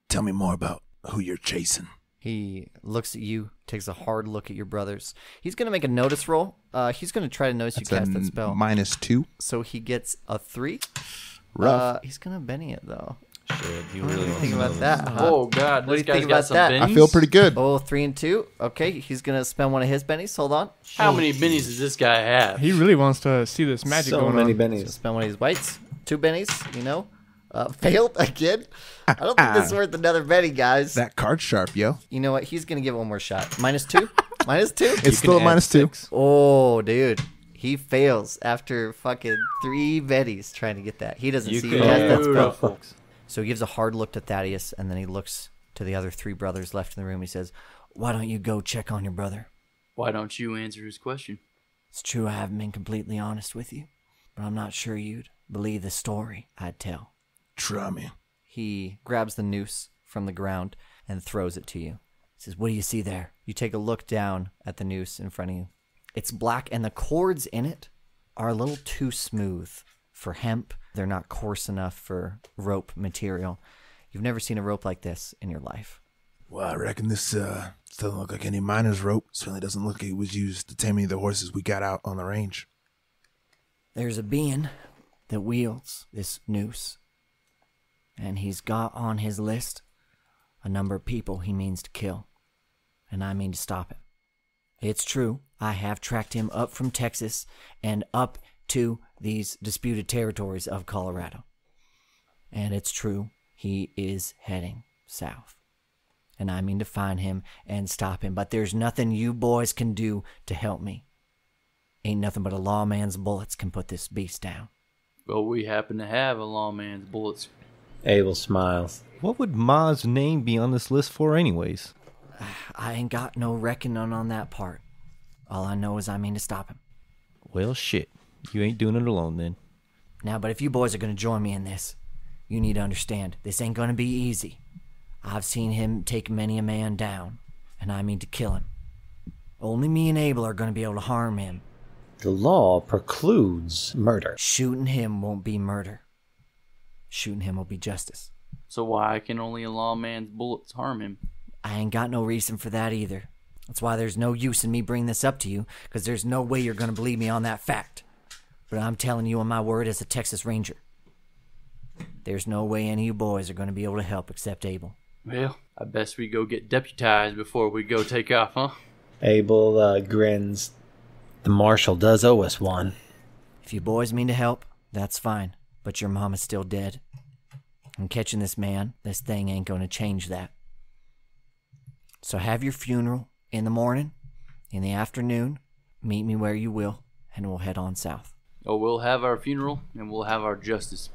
Tell me more about who you're chasing. He looks at you, takes a hard look at your brothers. He's going to make a notice roll. He's going to try to notice you cast that spell. -2. So he gets a 3. Rough. He's going to Benny it, though. Shit, you What do really you think about that, huh? Oh, God. What do This you guy's think got about some that? bennies. I feel pretty good. Oh, 3 and 2. Okay, he's going to spend one of his bennies. Hold on. How many bennies does this guy have? He really wants to see this magic So going many on. He's going to bennies. spend one of his whites. 2 bennies, you know. Failed again. I don't think this is worth another Benny, guys. That card's sharp, yo. You know what? He's going to give it one more shot. -2? -2? It's still a -2. Oh, dude. He fails after fucking 3 bennies trying to get that. He doesn't see you cast that spell. Beautiful. So he gives a hard look to Thaddeus, and then he looks to the other 3 brothers left in the room. He says, "Why don't you go check on your brother? Why don't you answer his question? It's true I haven't been completely honest with you, but I'm not sure you'd believe the story I'd tell." Try me. He grabs the noose from the ground and throws it to you. He says, "What do you see there?" You take a look down at the noose in front of you. It's black, and the cords in it are a little too smooth for hemp. They're not coarse enough for rope material. You've never seen a rope like this in your life. Well, I reckon this doesn't look like any miner's rope. Certainly doesn't look like it was used to tame any of the horses we got out on the range. There's a being that wields this noose, and he's got on his list a number of people he means to kill, and I mean to stop him. It's true, I have tracked him up from Texas and up to these disputed territories of Colorado. And it's true, he is heading south. And I mean to find him and stop him, but there's nothing you boys can do to help me. Ain't nothing but a lawman's bullets can put this beast down. Well, we happen to have a lawman's bullets. Abel smiles. What would Ma's name be on this list for anyways? I ain't got no reckoning on that part. All I know is I mean to stop him. Well, shit. You ain't doing it alone then. Now, but if you boys are going to join me in this, you need to understand, this ain't going to be easy. I've seen him take many a man down, and I mean to kill him. Only me and Abel are going to be able to harm him. The law precludes murder. Shooting him won't be murder. Shooting him will be justice. So why can only a lawman's bullets harm him? I ain't got no reason for that either. That's why there's no use in me bringing this up to you, because there's no way you're going to believe me on that fact. But I'm telling you on my word as a Texas Ranger. There's no way any of you boys are going to be able to help except Abel. Well, I best we go get deputized before we go take off, huh? Abel grins. The marshal does owe us one. If you boys mean to help, that's fine. But your mom is still dead. And catching this man, this thing ain't going to change that. So have your funeral in the morning, in the afternoon, meet me where you will, and we'll head on south. Oh, we'll have our funeral, and we'll have our justice.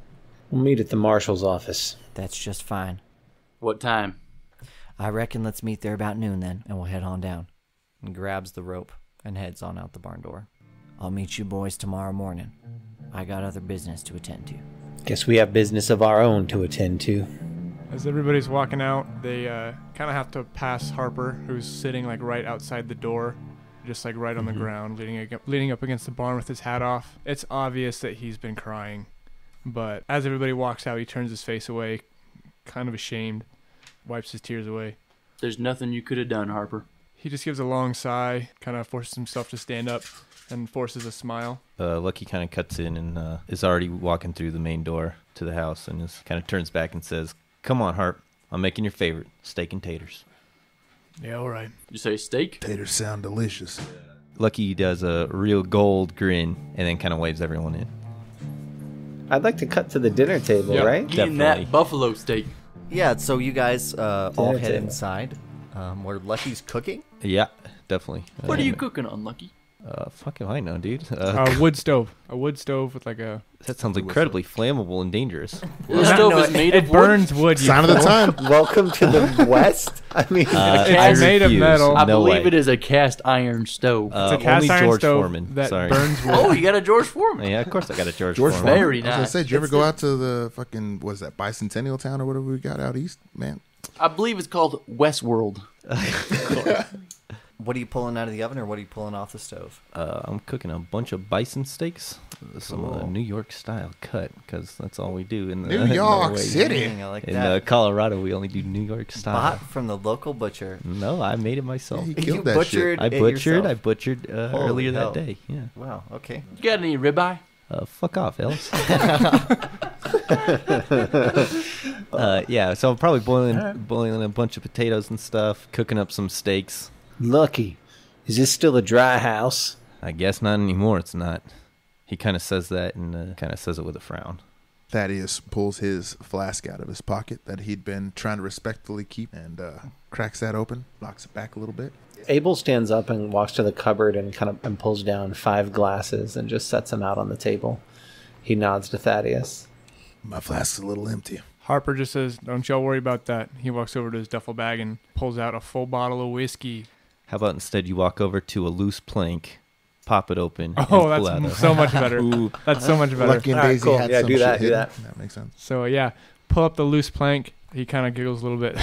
We'll meet at the marshal's office. That's just fine. What time? I reckon let's meet there about noon then, and we'll head on down. And grabs the rope and heads on out the barn door. I'll meet you boys tomorrow morning. I got other business to attend to. Guess we have business of our own to attend to. As everybody's walking out, they kind of have to pass Harper, who's sitting like right outside the door, just like right on the ground, leaning up against the barn with his hat off. It's obvious that he's been crying, but as everybody walks out, he turns his face away, kind of ashamed, wipes his tears away. There's nothing you could have done, Harper. He just gives a long sigh, kind of forces himself to stand up, and forces a smile. Lucky kind of cuts in and is already walking through the main door to the house and is kind of turns back and says, "Come on, Harp. I'm making your favorite, steak and taters." Yeah, all right. You say steak? Taters sound delicious. Lucky does a real gold grin and then kind of waves everyone in. I'd like to cut to the dinner table, Yep. right? Eating Definitely. that buffalo steak. Yeah, so you guys all head table. inside where Lucky's cooking. Yeah, definitely. What are you cooking on, Lucky? Fuck if I know, dude. A wood stove. A wood stove with like a... That sounds incredibly flammable and dangerous. The stove is made of It wood. burns wood. You Sign of the fool. time. Welcome to the West. I mean, It's made of metal. I No believe way. it is a cast iron stove. It's a Only cast iron George stove Foreman. that Sorry. burns wood. Oh, you got a George Foreman. Yeah, of course I got a George George Foreman. Very I was gonna nice. say, did you ever go out to the fucking, what is that, Bicentennial Town or whatever we got out east, man? I believe it's called Westworld. What are you pulling out of the oven, or what are you pulling off the stove? I'm cooking a bunch of bison steaks, some New York style cut, because that's all we do in the New York Norway. City. Dang, I like In that. Colorado, we only do New York style. Bought from the local butcher. No, I made it myself. You You killed that butchered I it butchered. yourself? I butchered earlier hell. that day. Yeah. Wow. Okay. You got any ribeye? Fuck off, Ellis. Yeah, so I'm probably boiling a bunch of potatoes and stuff, cooking up some steaks. Lucky. Is this still a dry house? I guess not anymore. It's not. He kind of says that and kind of says it with a frown. Thaddeus pulls his flask out of his pocket that he'd been trying to respectfully keep and cracks that open, locks it back a little bit. Abel stands up and walks to the cupboard and and pulls down 5 glasses and just sets them out on the table. He nods to Thaddeus. My flask's a little empty. Harper just says, "Don't y'all worry about that." He walks over to his duffel bag and pulls out a full bottle of whiskey. How about instead you walk over to a loose plank, pop it open, and Oh, pull out that's so much better. That's so much better. Lucky and All right, Daisy cool. had Yeah, some do shit that, do hidden. that. That makes sense. So yeah, pull up the loose plank. He kind of giggles a little bit.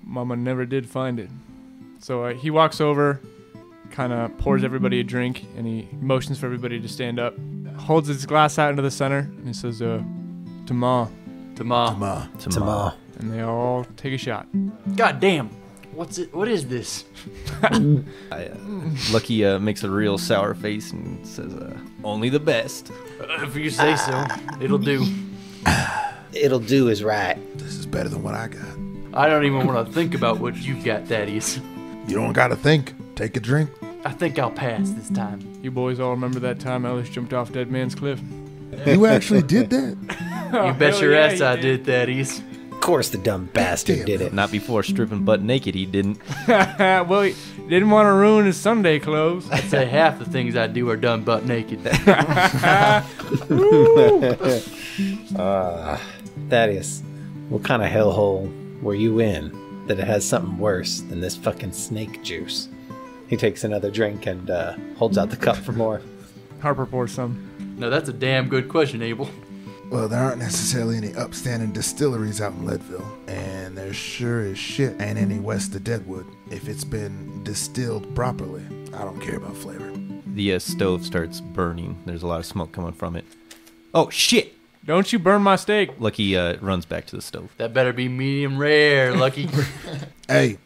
Mama never did find it. So he walks over, kind of pours everybody a drink, and he motions for everybody to stand up. Holds his glass out into the center, and he says, "To Ma." Ma. Ma. And they all take a shot. God damn. What is this? Lucky makes a real sour face and says, only the best. If you say so, it'll do. It'll do is right. This is better than what I got. I don't even want to think about what you've got, Thaddeus. You don't got to think. Take a drink. I think I'll pass this time. You boys all remember that time Ellis jumped off Dead Man's Cliff? You actually did that? You bet your ass I did, Thaddeus. Of course the dumb bastard did it. Not before stripping butt naked, he didn't. Well, he didn't want to ruin his Sunday clothes. I'd say half the things I do are done butt naked. Thaddeus, what kind of hellhole were you in that it has something worse than this fucking snake juice? He takes another drink and holds out the cup for more. Harper pours some. No, that's a damn good question, Abel. Well, there aren't necessarily any upstanding distilleries out in Leadville, and there sure as shit ain't any west of Deadwood if it's been distilled properly. I don't care about flavor. The stove starts burning. There's a lot of smoke coming from it. Oh, shit! Don't you burn my steak. Lucky runs back to the stove. That better be medium rare, Lucky. Hey,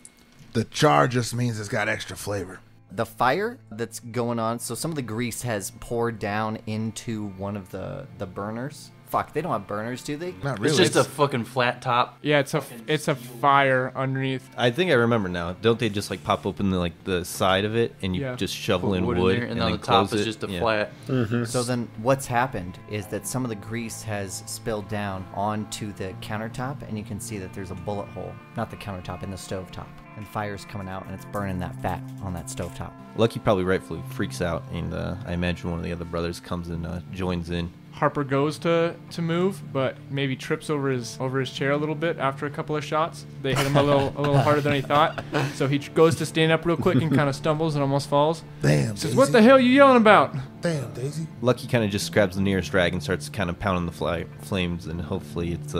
the char just means it's got extra flavor. The fire that's going on, so some of the grease has poured down into one of the burners. Fuck, they don't have burners, do they? Not really. It's just a fucking flat top. Yeah, it's a fire underneath. I think I remember now. Don't they just like pop open the side of it and you Yeah. just shovel Put in wood wood in there, and then on the close top is it? just a Yeah. flat. So then what's happened is that some of the grease has spilled down onto the countertop, and you can see that there's a bullet hole. Not the countertop, in the stovetop. And fire's coming out, and it's burning that fat on that stovetop. Lucky probably rightfully freaks out, and I imagine one of the other brothers comes and joins in. Harper goes to move, but maybe trips over his chair a little bit after a couple of shots. They hit him a little harder than he thought. So he goes to stand up real quick and kind of stumbles and almost falls. Damn, Says, Daisy. "What the hell are you yelling about?" Damn, Daisy. Lucky kind of just grabs the nearest rag and starts kind of pounding the flames, and hopefully it's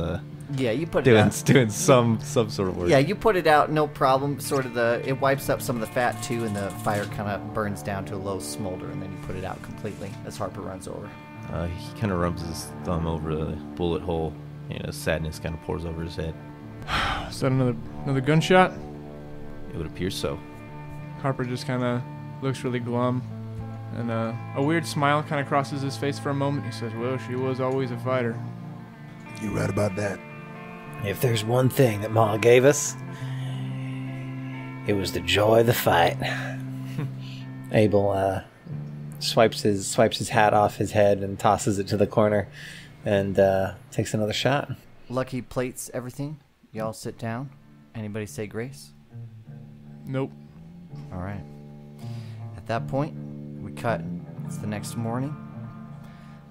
Yeah, you put it out. doing some sort of work. Yeah, you put it out, no problem. Sort of it wipes up some of the fat too, and the fire kind of burns down to a low smolder, and then you put it out completely as Harper runs over. He kind of rubs his thumb over the bullet hole, and sadness kind of pours over his head. Is that another gunshot? It would appear so. Harper just kind of looks really glum, and a weird smile kind of crosses his face for a moment. He says, "Well, she was always a fighter." You right about that. If there's one thing that Ma gave us, it was the joy of the fight. Abel swipes his hat off his head and tosses it to the corner and takes another shot. Lucky plates everything. Y'all sit down. Anybody say grace? Nope. All right. At that point, we cut. It's the next morning.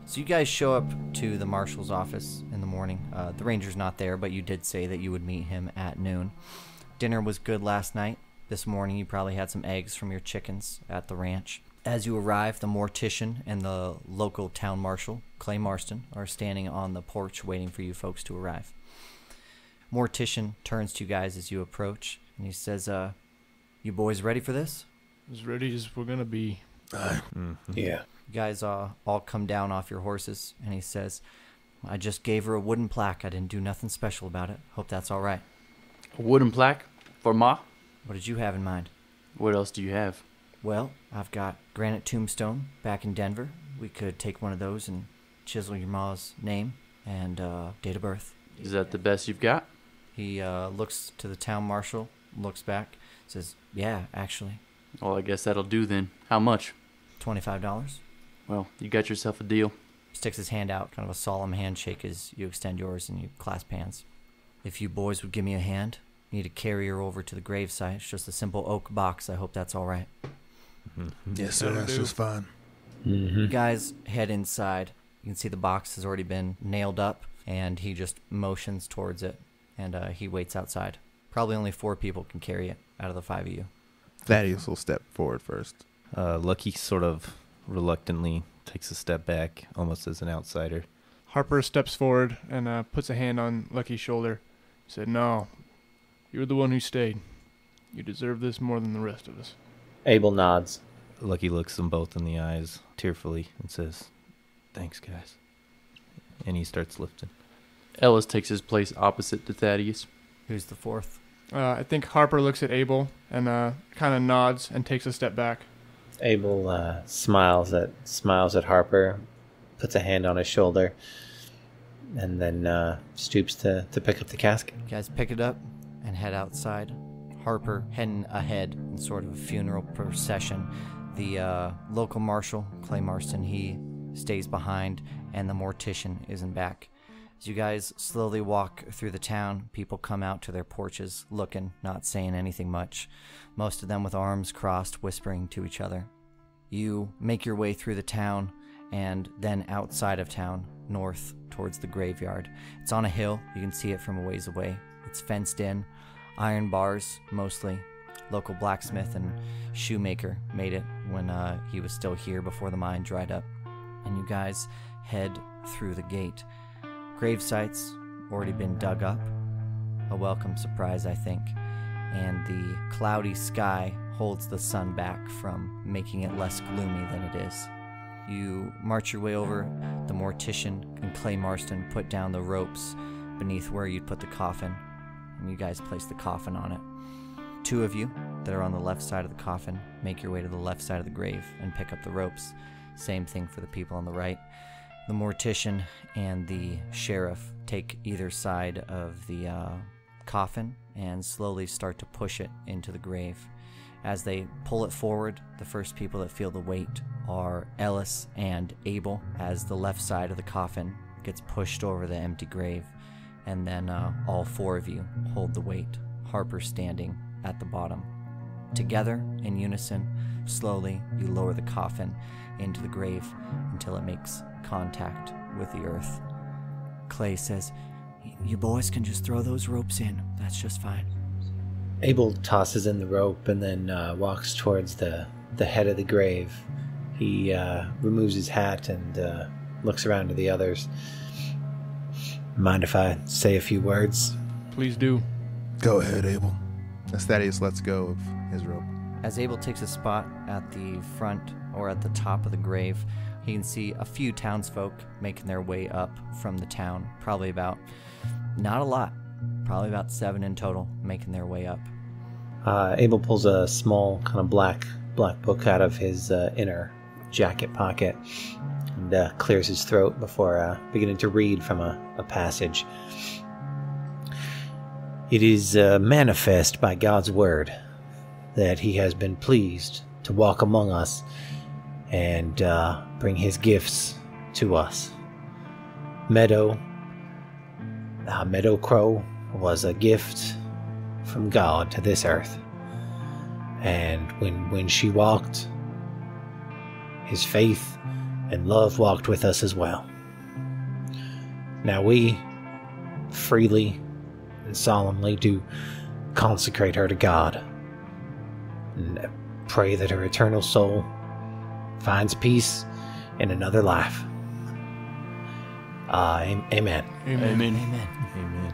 So you guys show up to the marshal's office in the morning. The ranger's not there, but you did say that you would meet him at noon. Dinner was good last night. This morning you probably had some eggs from your chickens at the ranch. As you arrive, the mortician and the local town marshal, Clay Marston, are standing on the porch waiting for you folks to arrive. Mortician turns to you guys as you approach, and he says, You boys ready for this? As ready as we're gonna be. Yeah. You guys all come down off your horses, and he says, I just gave her a wooden plaque. I didn't do nothing special about it. Hope that's all right. A wooden plaque for Ma? What did you have in mind? What else do you have? Well, I've got granite tombstone back in Denver. We could take one of those and chisel your ma's name and date of birth. Is that the best you've got? He looks to the town marshal, looks back, says, yeah, actually. Well, I guess that'll do then. How much? $25. Well, you got yourself a deal. Sticks his hand out, kind of a solemn handshake as you extend yours and you clasp hands. If you boys would give me a hand, need to carry her over to the gravesite. It's just a simple oak box. I hope that's all right. Yes, sir. That's just fine. You guys head inside. You can see the box has already been nailed up, and he just motions towards it, and he waits outside. Probably only 4 people can carry it out of the 5 of you. Thaddeus will step forward first. Lucky sort of reluctantly takes a step back, almost as an outsider. Harper steps forward and puts a hand on Lucky's shoulder. He said, no, you're the one who stayed. You deserve this more than the rest of us. Abel nods. Lucky looks them both in the eyes tearfully and says, thanks, guys. And he starts lifting. Ellis takes his place opposite to Thaddeus. Who's the 4th? I think Harper looks at Abel and kind of nods and takes a step back. Abel smiles at Harper, puts a hand on his shoulder, and then stoops to pick up the casket. You guys pick it up and head outside. Harper heading ahead in sort of a funeral procession. The local marshal, Clay Marston, he stays behind, and the mortician is in back. As you guys slowly walk through the town, people come out to their porches, looking, not saying anything much. Most of them with arms crossed, whispering to each other. You make your way through the town, and then outside of town, north towards the graveyard. It's on a hill. You can see it from a ways away. It's fenced in. Iron bars, mostly. Local blacksmith and shoemaker made it when he was still here before the mine dried up. And you guys head through the gate. Grave sites already been dug up. A welcome surprise, I think. And the cloudy sky holds the sun back from making it less gloomy than it is. You march your way over. The mortician and Clay Marston put down the ropes beneath where you'd put the coffin, and you guys place the coffin on it. 2 of you that are on the left side of the coffin make your way to the left side of the grave and pick up the ropes. Same thing for the people on the right. The mortician and the sheriff take either side of the coffin and slowly start to push it into the grave. As they pull it forward, the first people that feel the weight are Ellis and Abel, as the left side of the coffin gets pushed over the empty grave, and then all 4 of you hold the weight, Harper standing at the bottom. Together, in unison, slowly you lower the coffin into the grave until it makes contact with the earth. Clay says, you boys can just throw those ropes in. That's just fine. Abel tosses in the rope and then walks towards the head of the grave. He removes his hat and looks around to the others. Mind if I say a few words? Please do. Go ahead, Abel. As Thaddeus lets go of his rope. As Abel takes a spot at the front or at the top of the grave, he can see a few townsfolk making their way up from the town. Probably about, not a lot, probably about 7 in total making their way up. Abel pulls a small kind of black book out of his inner jacket pocket and clears his throat before beginning to read from a passage. It is manifest by God's word that he has been pleased to walk among us and bring his gifts to us. Meadow Crowe was a gift from God to this earth. And when she walked, his faith and love walked with us as well. Now we freely and solemnly do consecrate her to God and pray that her eternal soul finds peace in another life. Amen. Amen. Amen. Amen.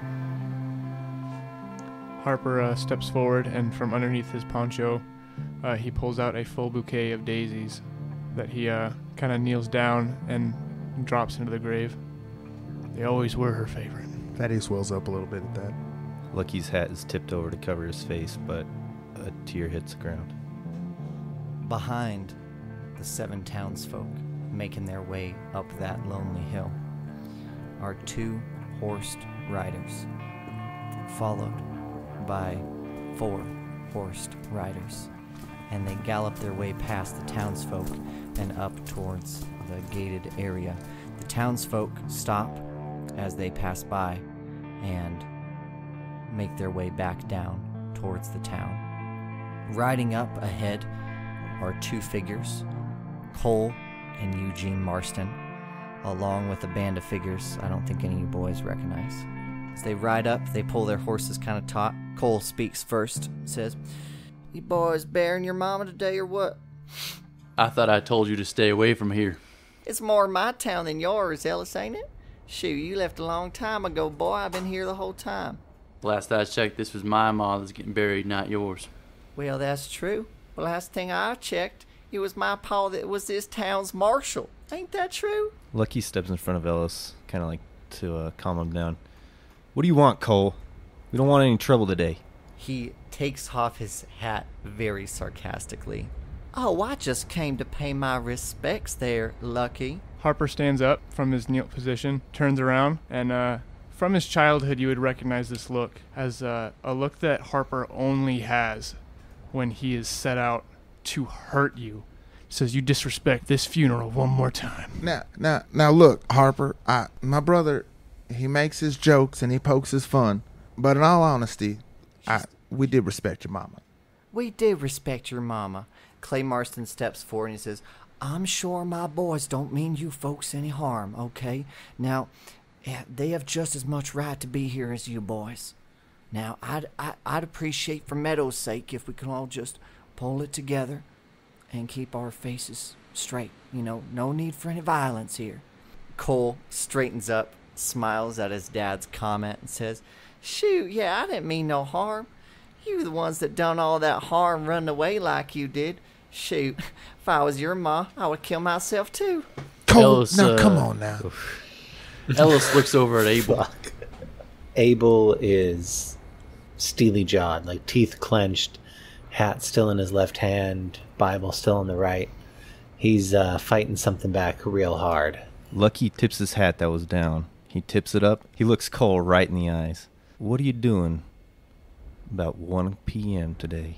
Harper steps forward, and from underneath his poncho, he pulls out a full bouquet of daisies that he kind of kneels down and drops into the grave. They always were her favorite. Thaddeus wells up a little bit at that. Lucky's hat is tipped over to cover his face, but a tear hits the ground. Behind the 7 townsfolk making their way up that lonely hill are 2 horsed riders, followed by 4 horsed riders, and they gallop their way past the townsfolk and up towards the gated area. The townsfolk stop as they pass by and make their way back down towards the town. Riding up ahead are 2 figures, Cole and Eugene Marston, along with a band of figures I don't think any of you boys recognize. As they ride up, they pull their horses kind of taut. Cole speaks first, says, "You boys burying your mama today or what?" I thought I told you to stay away from here. "It's more my town than yours, Ellis, ain't it? Shoot, you left a long time ago, boy. I've been here the whole time." Last I checked, this was my ma that's getting buried, not yours. "Well, that's true. But last thing I checked, it was my pa that was this town's marshal. Ain't that true?" Lucky steps in front of Ellis, kind of like to calm him down. "What do you want, Cole? We don't want any trouble today." He takes off his hat very sarcastically. "Oh, I just came to pay my respects there, Lucky." Harper stands up from his kneel position, turns around, and from his childhood you would recognize this look as a look that Harper only has when he is set out to hurt you. Says, "You disrespect this funeral one more time." Now, look, Harper. My brother, he makes his jokes and he pokes his fun, but in all honesty, we did respect your mama. "We did respect your mama." Clay Marston steps forward and he says, "I'm sure my boys don't mean you folks any harm, okay? Now, they have just as much right to be here as you boys. Now, I'd appreciate for Meadow's sake if we could all just pull it together and keep our faces straight. You know, no need for any violence here." Cole straightens up, smiles at his dad's comment, and says, "Shoot, yeah, I didn't mean no harm. You the ones that done all that harm running away like you did. Shoot, if I was your ma, I would kill myself too." Cole, Ellis, now come on now. Ellis looks over at Abel. Abel is steely-jawed, like teeth clenched, hat still in his left hand, Bible still in the right. He's fighting something back real hard. Lucky tips his hat that was down. He tips it up. He looks Cole right in the eyes. "What are you doing about 1 p.m. today?"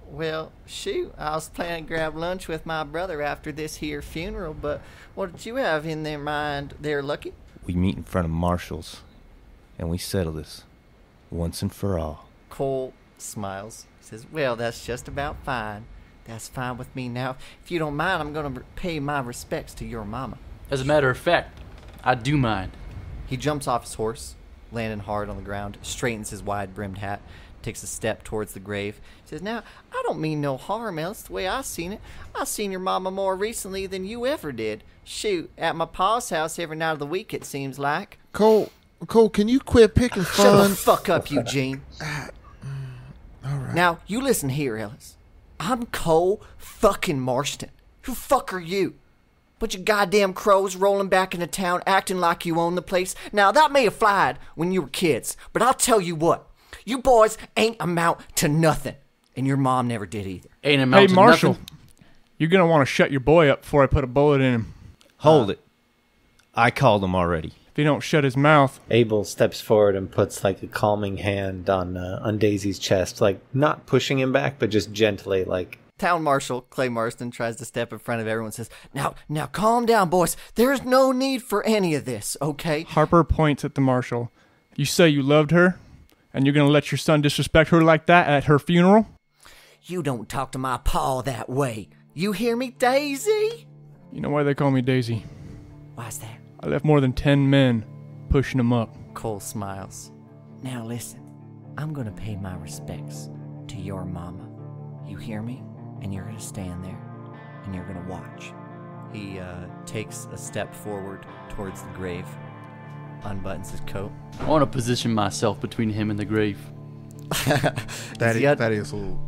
"Well, shoot, I was planning to grab lunch with my brother after this here funeral, but what did you have in their mind there, Lucky?" "We meet in front of Marshall's, and we settle this once and for all." Cole smiles, says, "Well, that's just about fine. That's fine with me. Now, if you don't mind, I'm going to pay my respects to your mama." As a matter of fact, I do mind. He jumps off his horse, landing hard on the ground, straightens his wide-brimmed hat, takes a step towards the grave. He says, "Now, I don't mean no harm, Ellis, the way I seen it. I seen your mama more recently than you ever did. Shoot, at my pa's house every night of the week, it seems like." Cole, can you quit picking fun? Shut the fuck up, Eugene. All right. Now, you listen here, Ellis. I'm Cole fucking Marston. Who fuck are you? Bunch of goddamn crows rolling back into town acting like you own the place. Now, that may have flied when you were kids, but I'll tell you what. You boys ain't amount to nothing. And your mom never did either. Ain't amount Hey, to Marshall, nothing. you're going to want to shut your boy up before I put a bullet in him. Hold it. I called him already. If he don't shut his mouth. Abel steps forward and puts like a calming hand on Daisy's chest, like not pushing him back, but just gently, like. Town Marshal Clay Marston tries to step in front of everyone and says, Now calm down, boys. There's no need for any of this, okay?" Harper points at the marshal. "You say you loved her, and you're going to let your son disrespect her like that at her funeral?" "You don't talk to my pa that way. You hear me, Daisy?" You know why they call me Daisy? "Why's that?" I left more than 10 men pushing him up. Cole smiles. "Now listen, I'm going to pay my respects to your mama. You hear me? And you're going to stand there, and you're going to watch." He takes a step forward towards the grave, unbuttons his coat. I want to position myself between him and the grave. Thaddeus will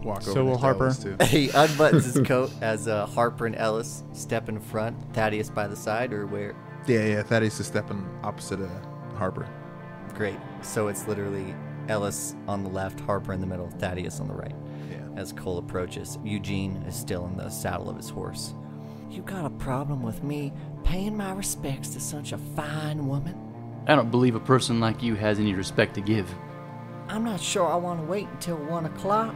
walk over. So will to Harper. Ellis, too. He unbuttons his coat as Harper and Ellis step in front. Thaddeus by the side, or where? Yeah. Thaddeus is stepping opposite Harper. Great. So it's literally Ellis on the left, Harper in the middle, Thaddeus on the right. Yeah. As Cole approaches, Eugene is still in the saddle of his horse. You got a problem with me paying my respects to such a fine woman? I don't believe a person like you has any respect to give. I'm not sure I want to wait until 1 o'clock.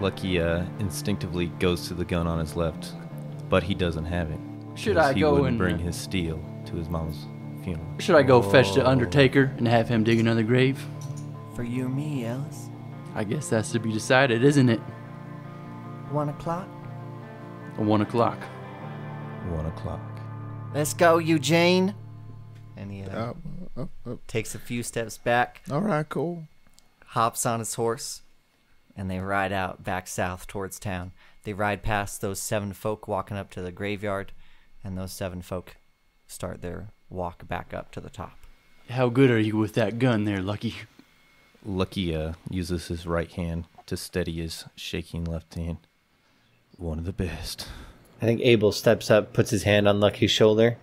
Lucky instinctively goes to the gun on his left, but he doesn't have it. Should because I he go wouldn't and bring his steel to his mom's funeral. Should I go fetch the Undertaker and have him dig another grave? For you and me, Ellis. I guess that's to be decided, isn't it? 1 o'clock? 1 o'clock. 1 o'clock. Let's go, Eugene. And he Up. takes a few steps back, All right, cool. hops on his horse, and they ride out back south towards town. They ride past those 7 folk walking up to the graveyard, and those 7 folk start their walk back up to the top. How good are you with that gun there, Lucky? Lucky uses his right hand to steady his shaking left hand. One of the best. I think Abel steps up, puts his hand on Lucky's shoulder.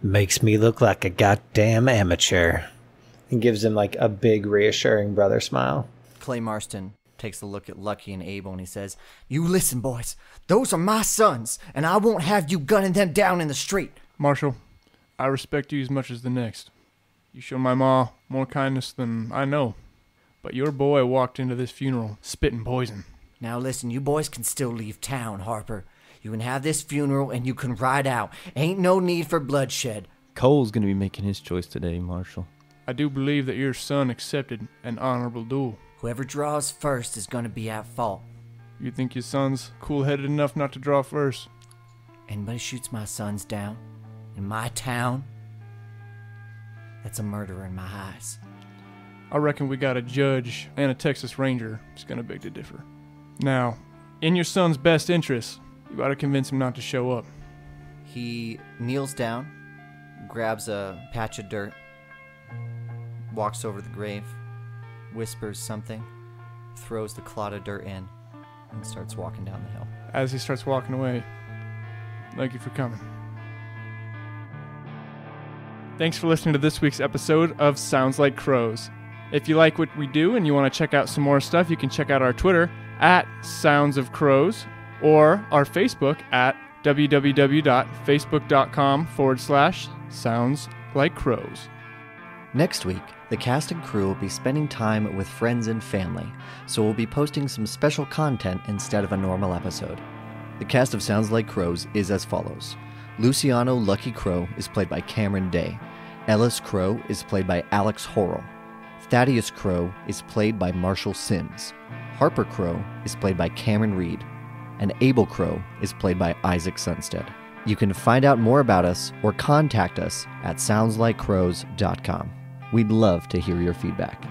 Makes me look like a goddamn amateur. And gives him like a big, reassuring brother smile. Clay Marston takes a look at Lucky and Abel, and he says, "You listen, boys. Those are my sons, and I won't have you gunning them down in the street." Marshall, I respect you as much as the next. You show my ma more kindness than I know. But your boy walked into this funeral spitting poison. Now listen, you boys can still leave town, Harper. You can have this funeral and you can ride out. Ain't no need for bloodshed. Cole's going to be making his choice today, Marshall. I do believe that your son accepted an honorable duel. Whoever draws first is going to be at fault. You think your son's cool-headed enough not to draw first? Anybody shoots my sons down in my town, that's a murderer in my eyes. I reckon we got a judge and a Texas Ranger who's gonna beg to differ. Now, in your son's best interest, you gotta convince him not to show up. He kneels down, grabs a patch of dirt, walks over the grave, whispers something, throws the clod of dirt in, and starts walking down the hill. As he starts walking away, thank you for coming. Thanks for listening to this week's episode of Sounds Like Crows. If you like what we do and you want to check out some more stuff, you can check out our Twitter at Sounds of Crows or our Facebook at www.facebook.com/Sounds Like Crows. Next week, the cast and crew will be spending time with friends and family, so we'll be posting some special content instead of a normal episode. The cast of Sounds Like Crows is as follows. Luciano Lucky Crowe is played by Cameron Day. Ellis Crowe is played by Alex Horrell. Thaddeus Crowe is played by Marshall Sims. Harper Crowe is played by Cameron Reed. And Abel Crowe is played by Isaac Sunstead. You can find out more about us or contact us at soundslikecrows.com. We'd love to hear your feedback.